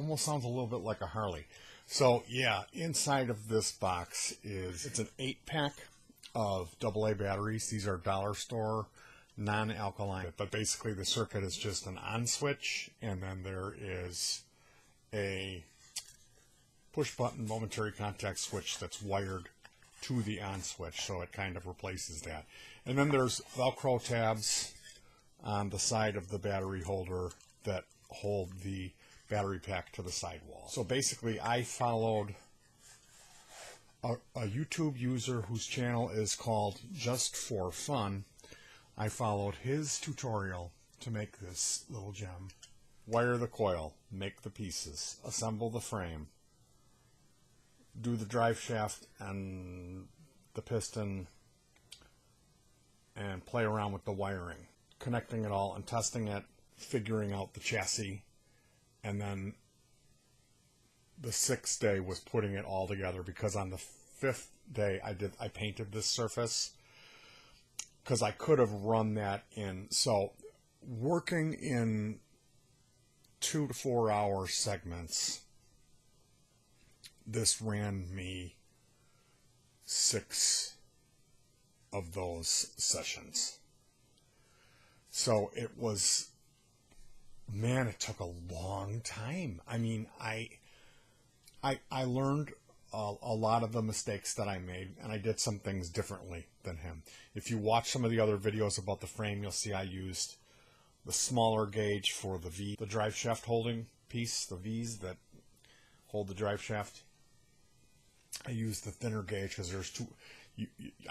almost sounds a little bit like a Harley. So yeah, inside of this box it's an 8-pack of AA batteries. These are dollar store non-alkaline, but basically the circuit is just an on switch, and then there is a push button momentary contact switch that's wired to the on switch, so it kind of replaces that. And then there's Velcro tabs on the side of the battery holder that hold the battery pack to the sidewall. So basically I followed a YouTube user whose channel is called Just for Fun. I followed his tutorial to make this little gem. Wire the coil, make the pieces, assemble the frame, do the drive shaft and the piston, and play around with the wiring, connecting it all and testing it, figuring out the chassis, and then the 6th day was putting it all together, because on the 5th day I painted this surface, because I could have run that in. So working in 2 to 4 hour segments, this ran me 6 of those sessions. So it was, man, it took a long time. I mean, I learned a lot of the mistakes that I made, and I did some things differently than him. If you watch some of the other videos about the frame, you'll see I used the smaller gauge for the drive shaft holding piece, the V's that hold the drive shaft. I used the thinner gauge because there's two.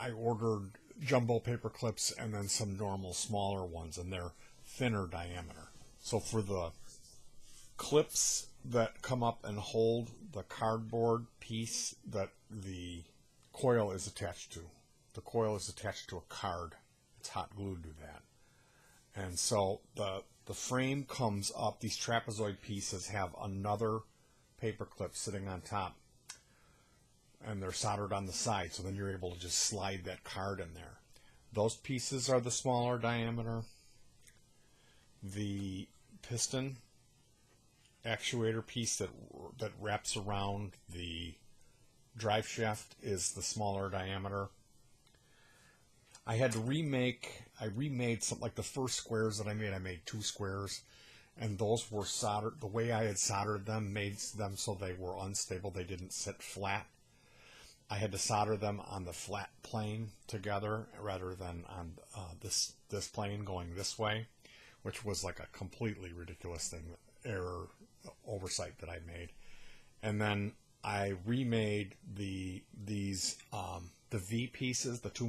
I ordered jumbo paper clips and then some normal smaller ones, and they're thinner diameter. So for the clips that come up and hold the cardboard piece that the coil is attached to, the coil is attached to a card. It's hot glued to that. And so the frame comes up. These trapezoid pieces have another paper clip sitting on top, and they're soldered on the side, so then you're able to just slide that card in there. Those pieces are the smaller diameter. The piston actuator piece that wraps around the drive shaft is the smaller diameter. I had to I remade something like the first squares that I made 2 squares, and those were soldered. The way I had soldered them made them so they were unstable. They didn't sit flat. I had to solder them on the flat plane together rather than on this plane going this way, which was like a completely ridiculous oversight that I made. And then I remade the V pieces, the 2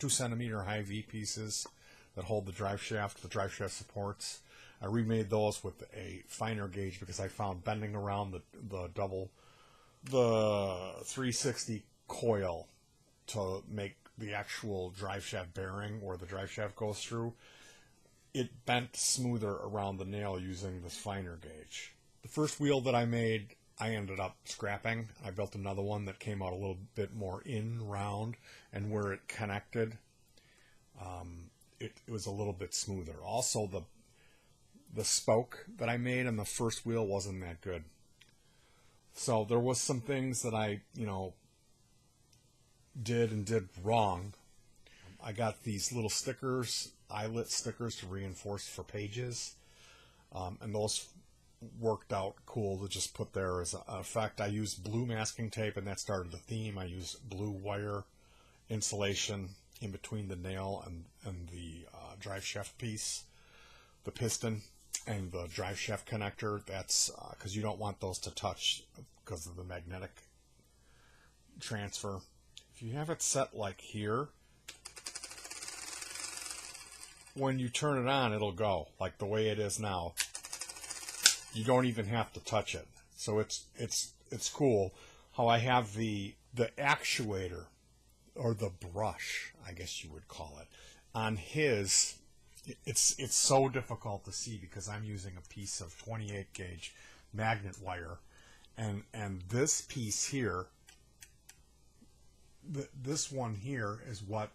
centimeter high V pieces that hold the drive shaft supports. I remade those with a finer gauge because I found bending around the 360 coil to make the actual drive shaft bearing where the drive shaft goes through, it bent smoother around the nail using this finer gauge. The first wheel that I made, I ended up scrapping. I built another one that came out a little bit more round, and where it connected, it was a little bit smoother. Also, the spoke that I made on the first wheel wasn't that good. So there was some things that I, did wrong. I got these little stickers, eyelet stickers to reinforce for pages, and those worked out cool to just put there as an effect. I used blue masking tape, and that started the theme. I used blue wire insulation in between the nail and the drive shaft piece, the piston, and the drive shaft connector. That's because you don't want those to touch because of the magnetic transfer. If you have it set like here, when you turn it on, it'll go like the way it is now. You don't even have to touch it. So it's cool how I have the actuator, or the brush, I guess you would call it, on his. It's so difficult to see because I'm using a piece of 28 gauge magnet wire, and this piece here, this one here is what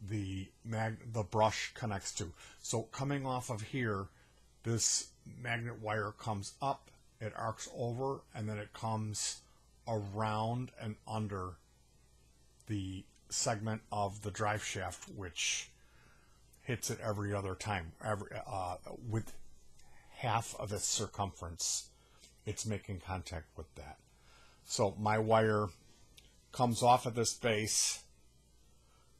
the brush connects to. So coming off of here, this magnet wire comes up it arcs over, and then it comes around and under the segment of the drive shaft, which hits it every other time, with half of its circumference. It's making contact with that. So my wire comes off of this base,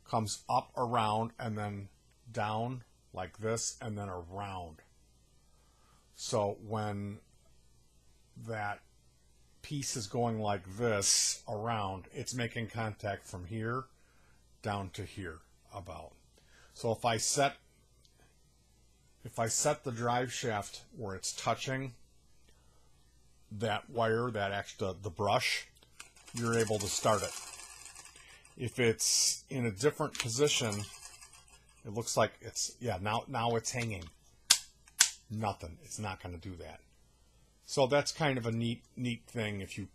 comes up around, and then down like this, and then around. So when that piece is going like this around, it's making contact from here down to here about. So if I set the drive shaft where it's touching that wire, the brush, you're able to start it. If it's in a different position, it looks like it's, yeah, now it's hanging. Nothing. It's not going to do that. So that's kind of a neat thing. If you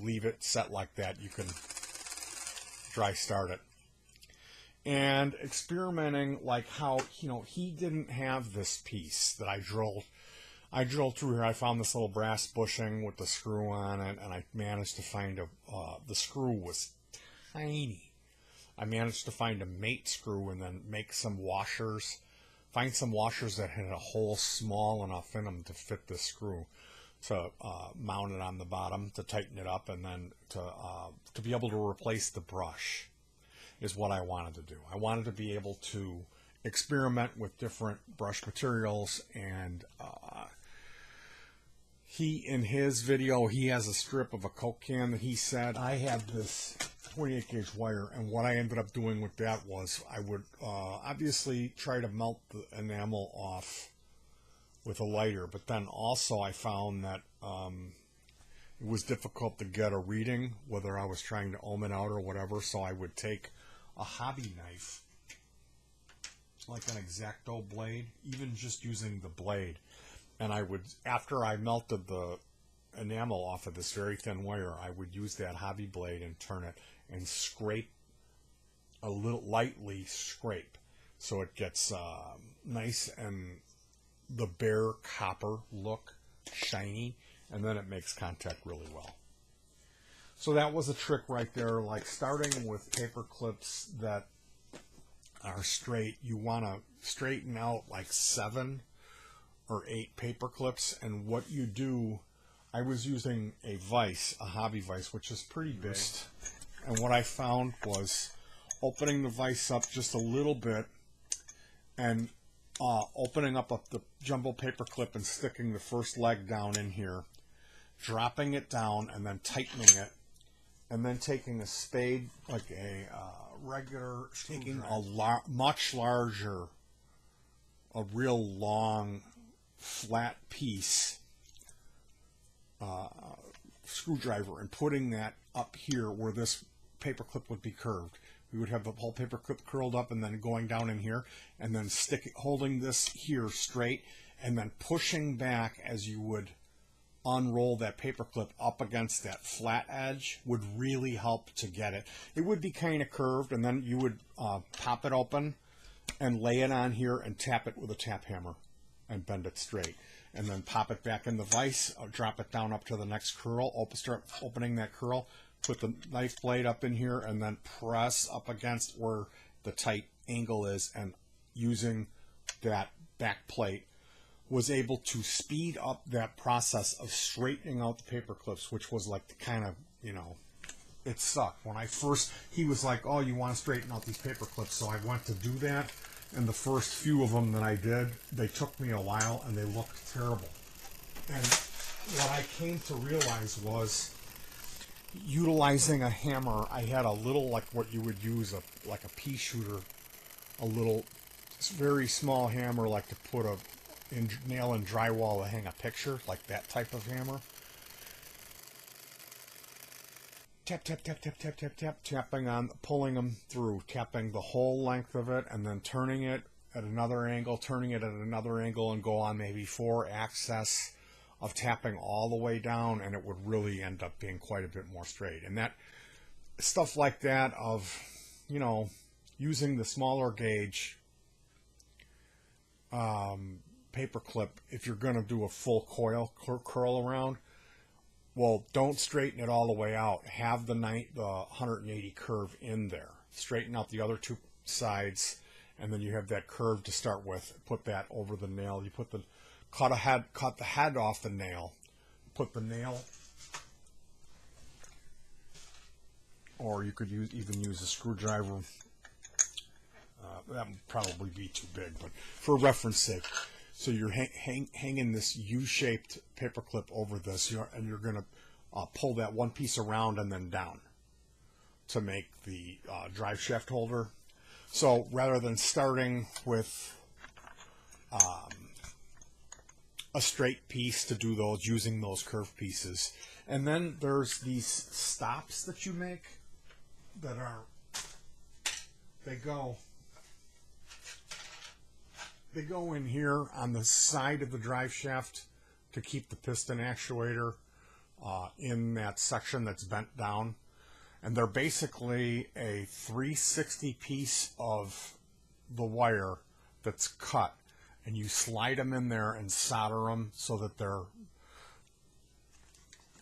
leave it set like that, you can dry start it. And experimenting, like how, he didn't have this piece that I drilled. I drilled through here. I found this little brass bushing with the screw on it, and I managed to find the screw was tiny. I managed to find a mate screw and then make some washers. Find some washers that had a hole small enough in them to fit this screw, to mount it on the bottom, to tighten it up, and then to be able to replace the brush is what I wanted to do. I wanted to be able to experiment with different brush materials, and in his video, he has a strip of a Coke can that he said, I have this 28 gauge wire, and what I ended up doing with that was I would obviously try to melt the enamel off with a lighter, but then also I found that it was difficult to get a reading, whether I was trying to ohm it out or whatever, so I would take a hobby knife, like an X-Acto blade, even just using the blade, and I would, after I melted the enamel off of this very thin wire, I would use that hobby blade and turn it and scrape a little, lightly scrape, so it gets nice and the bare copper look, shiny, and then it makes contact really well. So that was a trick right there, like starting with paper clips that are straight. You want to straighten out like 7 or 8 paper clips, and what you do, I was using a vise, a hobby vise, which is pretty big, and what I found was opening the vise up just a little bit and opening up the jumbo paper clip and sticking the first leg down in here, dropping it down and then tightening it, and then taking a spade, like a regular, taking a much larger, a real long, flat piece screwdriver, and putting that up here where this paper clip would be curved. We would have the whole paper clip curled up and then going down in here, and then holding this here straight, and then pushing back as you would unroll that paper clip up against that flat edge would really help to get it. It would be kind of curved, and then you would pop it open and lay it on here and tap it with a tap hammer and bend it straight, and then pop it back in the vise, drop it down up to the next curl, start opening that curl, put the knife blade up in here, and then press up against where the tight angle is, and using that back plate was able to speed up that process of straightening out the paper clips, which was like the kind of, it sucked. When I first, he was like, oh, you want to straighten out these paper clips, so I went to do that, and the first few of them that I did, they took me a while, and they looked terrible. And what I came to realize was, utilizing a hammer, I had a little, like what you would use, like a pea shooter, a little, very small hammer, like to put a nail in drywall to hang a picture, like that type of hammer. Tap, tap, tap, tap, tap, tap, tap, tapping on, pulling them through, tapping the whole length of it, and then turning it at another angle, and go on maybe 4 axes of tapping all the way down, and it would really end up being quite a bit more straight. And that stuff like that of, using the smaller gauge paper clip, if you're going to do a full coil curl around, Well, don't straighten it all the way out. Have the 180 curve in there. Straighten out the other two sides, and then you have that curve to start with. Put that over the nail. You put the cut the head off the nail. Put the nail, or you could even use a screwdriver. That would probably be too big, but for reference sake. So you're hanging this U-shaped paperclip over this, and you're going to pull that one piece around and then down to make the drive shaft holder. So rather than starting with a straight piece to do those, using those curved pieces. And then there's these stops that you make that are, they go in here on the side of the drive shaft to keep the piston actuator in that section that's bent down. And they're basically a 360 piece of the wire that's cut, and you slide them in there and solder them so that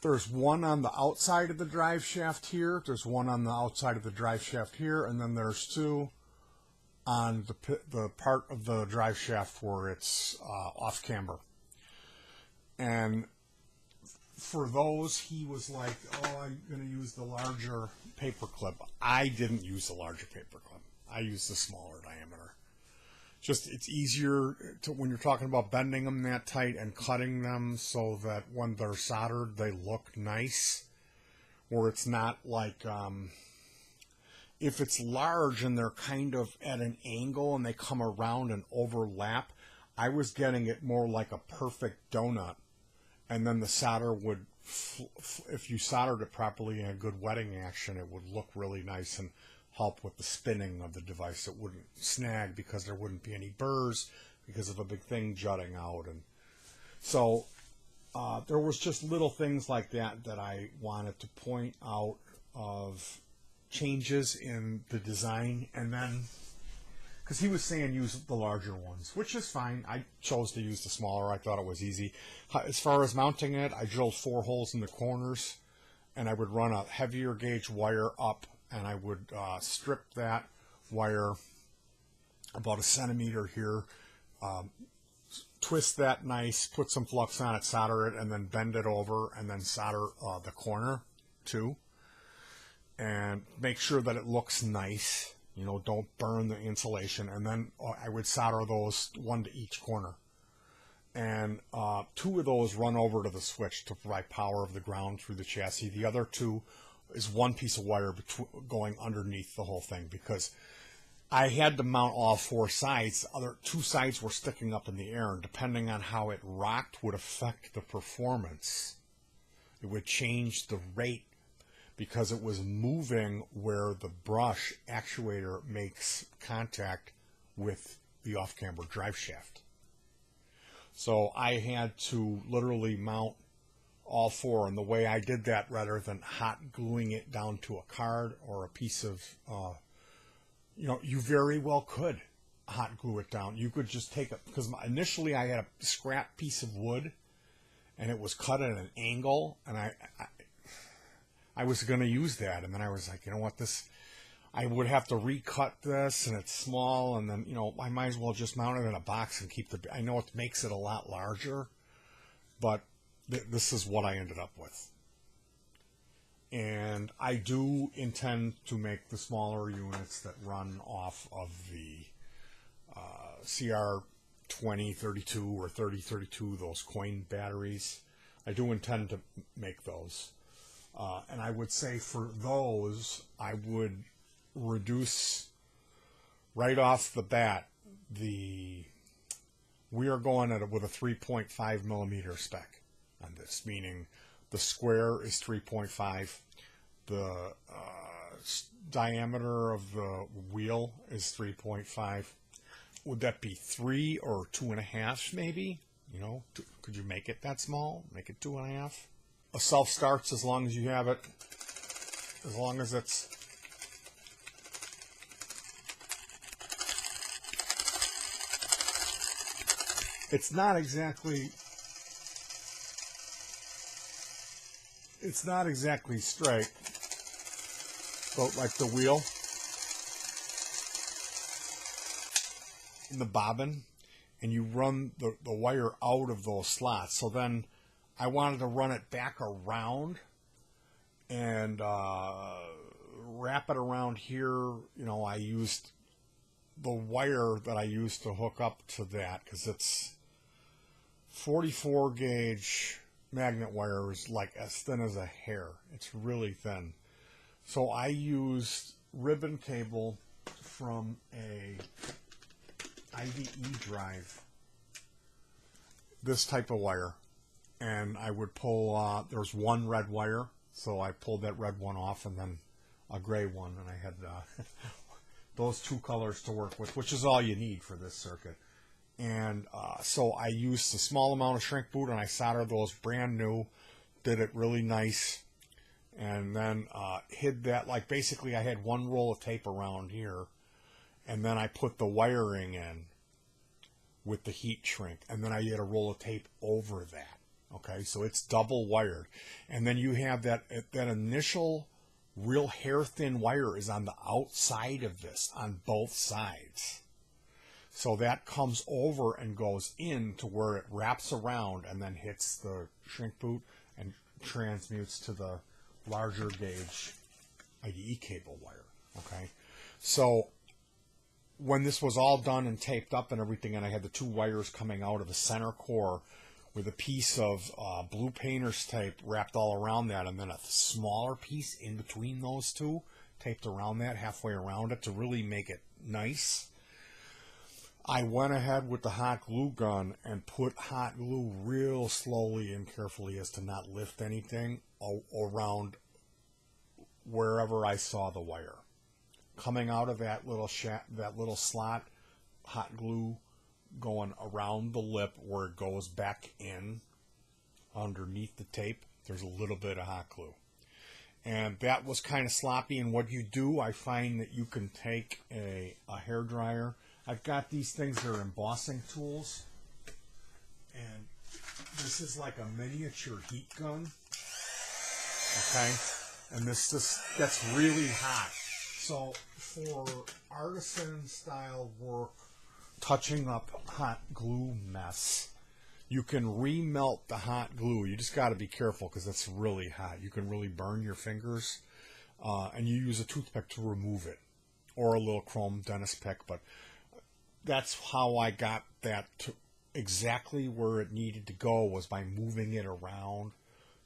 there's one on the outside of the drive shaft here, there's one on the outside of the drive shaft here, and then there's two on the part of the drive shaft where it's off camber. And for those, he was like, oh, I'm going to use the larger paperclip. I didn't use the larger paperclip. I used the smaller diameter. Just, it's easier to, when you're talking about bending them that tight and cutting them so that when they're soldered, they look nice. Or it's not like, if it's large and they're kind of at an angle and they come around and overlap, I was getting it more like a perfect donut. And then the solder would, if you soldered it properly in a good wetting action, it would look really nice and help with the spinning of the device. It wouldn't snag because there wouldn't be any burrs because of a big thing jutting out. And so there was just little things like that that I wanted to point out of changes in the design. And then, because he was saying use the larger ones, which is fine. I chose to use the smaller. I thought it was easy. As far as mounting it, I drilled 4 holes in the corners, and I would run a heavier gauge wire up, and I would strip that wire about 1 centimeter here, twist that nice, put some flux on it, solder it, and then bend it over, and then solder the corner too, and make sure that it looks nice. You know, don't burn the insulation. And then I would solder those, 1 to each corner. And 2 of those run over to the switch to provide power of the ground through the chassis. The other 2 is 1 piece of wire going underneath the whole thing, because I had to mount all 4 sides. The other 2 sides were sticking up in the air, and depending on how it rocked would affect the performance. It would change the rate, because it was moving where the brush actuator makes contact with the off-camber drive shaft. So I had to literally mount all 4, and the way I did that, rather than hot gluing it down to a card or a piece of, you know, you very well could hot glue it down. You could just take it, because initially I had a scrap piece of wood, and it was cut at an angle, and I was going to use that, and then I was like, you know what, I would have to recut this, and it's small, and then, you know, I might as well just mount it in a box and keep I know it makes it a lot larger, but this is what I ended up with. And I do intend to make the smaller units that run off of the CR2032 or 3032, those coin batteries. I do intend to make those. And I would say for those, I would reduce right off the bat we are going with a 3.5 millimeter spec on this, meaning the square is 3.5, the diameter of the wheel is 3.5. Would that be 3 or 2.5 maybe? You know, could you make it that small? Make it 2.5? A self starts as long as you have it, as long as it's not exactly, it's not exactly straight, but like the wheel in the bobbin, and you run the wire out of those slots. So then I wanted to run it back around and wrap it around here. You know, I used the wire that I used to hook up to that, because it's 44 gauge magnet wire, is like as thin as a hair. It's really thin. So I used ribbon cable from a IDE drive, this type of wire, and I would pull, there's one red wire, so I pulled that red one off, and then a gray one, and I had those two colors to work with, which is all you need for this circuit. And so I used a small amount of shrink boot, and I soldered those brand new, did it really nice, and then hid that. Like, basically I had one roll of tape around here, and then I put the wiring in with the heat shrink, and then I did a roll of tape over that. Okay, so it's double wired, and then you have that initial real hair thin wire is on the outside of this on both sides. So that comes over and goes in to where it wraps around and then hits the shrink boot and transmutes to the larger gauge IDE cable wire. Okay, so when this was all done and taped up and everything, and I had the two wires coming out of the center core with a piece of blue painter's tape wrapped all around that, and then a smaller piece in between those two taped around that, halfway around it, to really make it nice, I went ahead with the hot glue gun and put hot glue real slowly and carefully as to not lift anything around wherever I saw the wire. Coming out of that little slot, hot glue going around the lip where it goes back in underneath the tape. There's a little bit of hot glue. And that was kind of sloppy. And what you do, I find that you can take a hair dryer. I've got these things that are embossing tools. And this is like a miniature heat gun. Okay? And this just gets really hot. So for artisan style work, touching up hot glue mess, you can remelt the hot glue. You just got to be careful because it's really hot. You can really burn your fingers, and you use a toothpick to remove it, or a little chrome dentist pick. But that's how I got that to exactly where it needed to go, was by moving it around,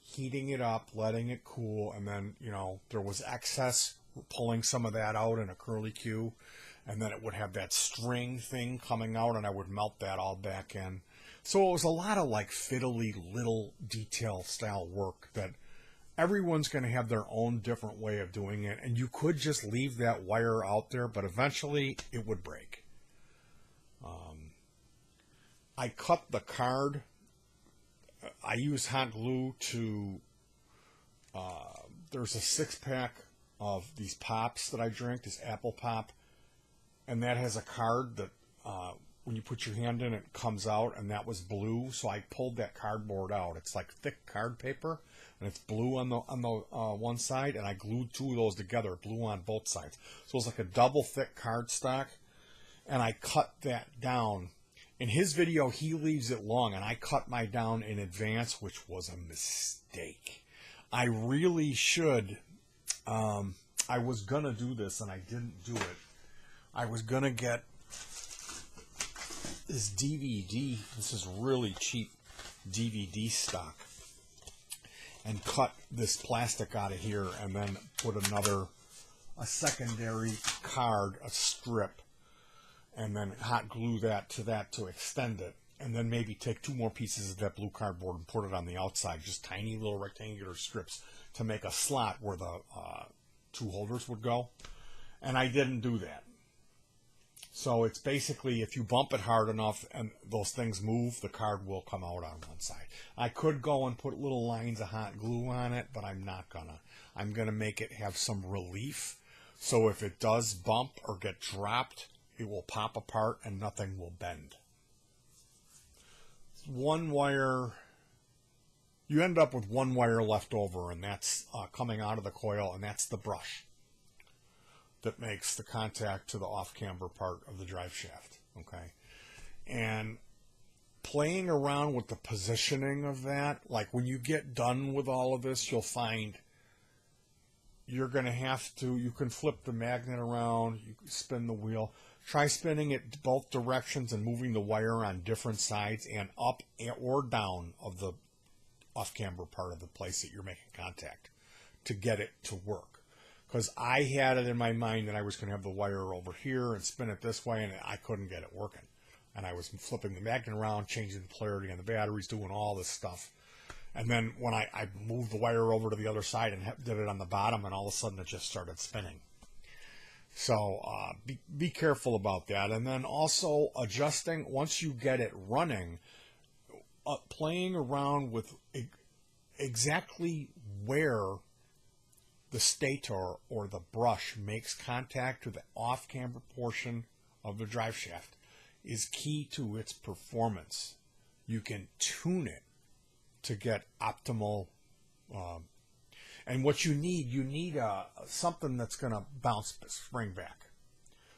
heating it up, letting it cool, and then, you know, there was excess, pulling some of that out in a curly Q, and then it would have that string thing coming out, and I would melt that all back in. So it was a lot of like fiddly little detail style work that everyone's going to have their own different way of doing it, and you could just leave that wire out there, but eventually it would break. I cut the card. I use hot glue to, there's a 6-pack of these pops that I drink, this apple pop, and that has a card that when you put your hand in, it comes out, and that was blue, so I pulled that cardboard out. It's like thick card paper, and it's blue on the one side, and I glued two of those together, blue on both sides. So it was like a double thick cardstock, and I cut that down. In his video, he leaves it long, and I cut my down in advance, which was a mistake. I really should. I was going to do this, and I didn't do it. I was going to get this DVD. This is really cheap DVD stock. And cut this plastic out of here, and then put a secondary card, a strip, and then hot glue that to extend it, and then maybe take 2 more pieces of that blue cardboard and put it on the outside, just tiny little rectangular strips to make a slot where the 2 holders would go. And I didn't do that. So it's basically, if you bump it hard enough and those things move, the card will come out on one side. I could go and put little lines of hot glue on it, but I'm not gonna. I'm gonna make it have some relief, so if it does bump or get dropped, it will pop apart and nothing will bend. One wire you end up with one wire left over, and that's coming out of the coil, and that's the brush that makes the contact to the off-camber part of the drive shaft, okay? And playing around with the positioning of that, like when you get done with all of this, you'll find you're going to have to, you can flip the magnet around, you can spin the wheel. Try spinning it both directions and moving the wire on different sides and up or down of the off-camber part of the place that you're making contact to get it to work. Because I had it in my mind that I was going to have the wire over here and spin it this way, and I couldn't get it working. And I was flipping the magnet around, changing the polarity on the batteries, doing all this stuff. And then when I moved the wire over to the other side and did it on the bottom, and all of a sudden it just started spinning. So be careful about that. And then also adjusting, once you get it running, playing around with exactly where the stator or the brush makes contact with the off-camber portion of the drive shaft is key to its performance. You can tune it to get optimal, and what you need something that's going to bounce spring back.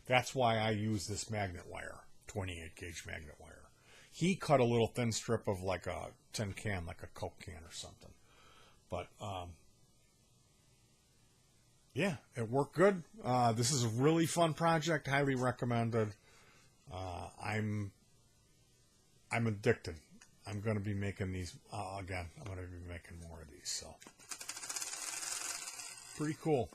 That's why I use this magnet wire, 28 gauge magnet wire. He cut a little thin strip of like a tin can, like a Coke can or something. But yeah, it worked good. This is a really fun project, highly recommended. I'm addicted. I'm going to be making these again. I'm going to be making more of these. So pretty cool.